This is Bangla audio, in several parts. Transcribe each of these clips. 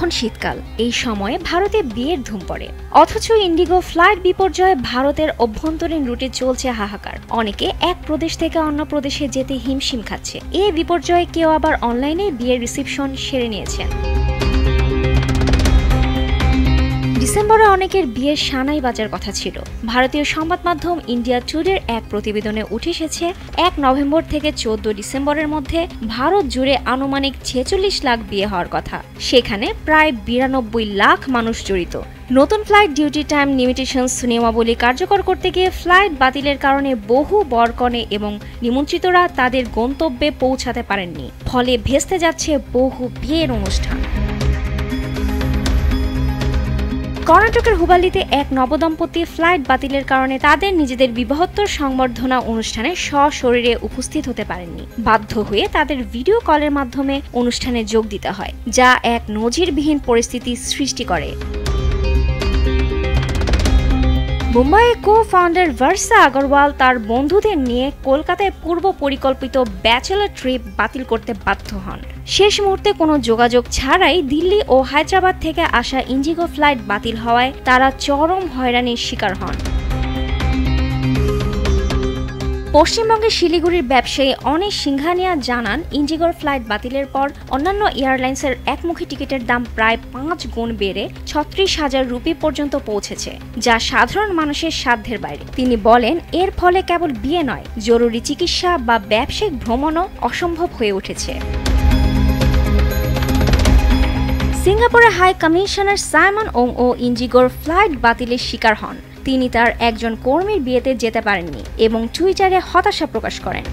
তখন শীতকাল। এই সময়ে ভারতে বিয়ের ধুম পড়ে, অথচ ইন্ডিগো ফ্লাইট বিপর্যয়ে ভারতের অভ্যন্তরীণ রুটে চলছে হাহাকার। অনেকে এক প্রদেশ থেকে অন্য প্রদেশে যেতে হিমশিম খাচ্ছে। এই বিপর্যয়ে কেউ আবার অনলাইনে বিয়ের রিসেপশন সেরে নিয়েছেন। ডিসেম্বরে অনেকের বিয়ের সানাই বাজার কথা ছিল। ভারতীয় সংবাদ মাধ্যম ইন্ডিয়া টুডের এক প্রতিবেদনে উঠে এসেছে ১ নভেম্বর থেকে ১৪ ডিসেম্বরের মধ্যে ভারত জুড়ে আনুমানিক ৪৬ লাখ বিয়ে হওয়ার কথা। সেখানে প্রায় ৯২ লাখ মানুষ জড়িত। নতুন ফ্লাইট ডিউটি টাইম লিমিটেশনস নিয়মাবলী কার্যকর করতে গিয়ে ফ্লাইট বাতিলের কারণে বহু বরকনে এবং নিমন্ত্রিতরা তাদের গন্তব্যে পৌঁছাতে পারেননি। ফলে ভেস্তে যাচ্ছে বহু বিয়ের অনুষ্ঠান। কর্ণাটকের হুবালিতে এক নবদম্পতি ফ্লাইট বাতিলের কারণে তাদের নিজেদের বিবাহোত্তর সংবর্ধনা অনুষ্ঠানে সশরীরে উপস্থিত হতে পারেননি। বাধ্য হয়ে তাদের ভিডিও কলের মাধ্যমে অনুষ্ঠানে যোগ দিতে হয়, যা এক নজিরবিহীন পরিস্থিতি সৃষ্টি করে। মুম্বাইয়ে কো-ফাউন্ডার ভার্সা আগরওয়াল তার বন্ধুদের নিয়ে কলকাতায় পূর্ব পরিকল্পিত ব্যাচেলর ট্রিপ বাতিল করতে বাধ্য হন। শেষ মুহূর্তে কোনো যোগাযোগ ছাড়াই দিল্লি ও হায়দ্রাবাদ থেকে আসা ইন্ডিগো ফ্লাইট বাতিল হওয়ায় তারা চরম হয়রানির শিকার হন। পশ্চিমবঙ্গের শিলিগুড়ির ব্যবসায়ী অনিশ সিংঘানিয়া জানান, ইন্ডিগোর ফ্লাইট বাতিলের পর অন্যান্য এয়ারলাইন্সের একমুখী টিকিটের দাম প্রায় ৫ গুণ বেড়ে ৩৬,০০০ রুপি পর্যন্ত পৌঁছেছে, যা সাধারণ মানুষের সাধ্যের বাইরে। তিনি বলেন, এর ফলে কেবল বিয়ে নয়, জরুরি চিকিৎসা বা ব্যবসায়িক ভ্রমণও অসম্ভব হয়ে উঠেছে। সিঙ্গাপুরের হাই কমিশনার সাইমন ওং ও ইন্ডিগোর ফ্লাইট বাতিলের শিকার হন। তিনি তার একজন কর্মীর বিয়েতে যেতে পারেননি এবং টুইটারে হতাশা প্রকাশ করেন।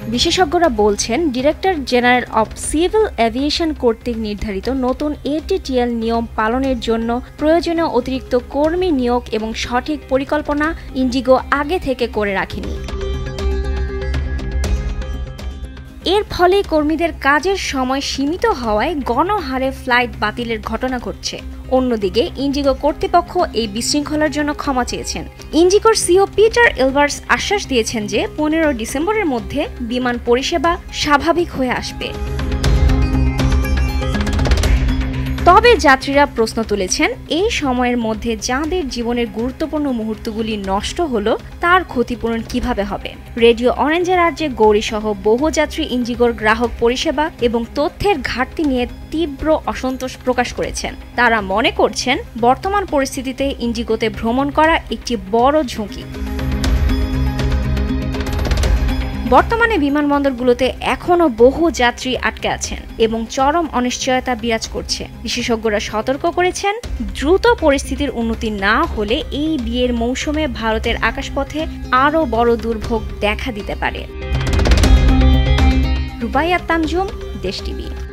বিশেষজ্ঞরা বলছেন, director general of civil aviation কর্তৃক নির্ধারিত নতুন ATTL নিয়ম পালনের জন্য প্রয়োজনীয় অতিরিক্ত কর্মী নিয়োগ এবং সঠিক পরিকল্পনা ইন্ডিগো আগে থেকে করে রাখেনি। এর ফলে কর্মীদের কাজের সময় সীমিত হওয়ায় গণহারে ফ্লাইট বাতিলের ঘটনা ঘটছে। অন্যদিকে ইন্ডিগো কর্তৃপক্ষ এই বিশৃঙ্খলার জন্য ক্ষমা চেয়েছেন। ইন্ডিগোর সিইও পিটার এলবার্স আশ্বাস দিয়েছেন যে ১৫ ডিসেম্বরের মধ্যে বিমান পরিষেবা স্বাভাবিক হয়ে আসবে। তবে যাত্রীরা প্রশ্ন তুলেছেন, এই সময়ের মধ্যে যাঁদের জীবনের গুরুত্বপূর্ণ মুহূর্তগুলি নষ্ট হলো তার ক্ষতিপূরণ কিভাবে হবে। রেডিও অরেঞ্জের রাজ্যে গৌরীসহ বহু যাত্রী ইন্ডিগোর গ্রাহক পরিষেবা এবং তথ্যের ঘাটতি নিয়ে তীব্র অসন্তোষ প্রকাশ করেছেন। তারা মনে করছেন, বর্তমান পরিস্থিতিতে ইন্ডিগোতে ভ্রমণ করা একটি বড় ঝুঁকি। বর্তমানে বিমানবন্দরগুলোতে এখনও বহু যাত্রী আটকে আছেন এবং চরম অনিশ্চয়তা বিরাজ করছে। বিশেষজ্ঞরা সতর্ক করেছেন, দ্রুত পরিস্থিতির উন্নতি না হলে এই বিয়ের মৌসুমে ভারতের আকাশপথে আরও বড় দুর্ভোগ দেখা দিতে পারে। রুবাইয়া তানজুম, দেশ টিভি।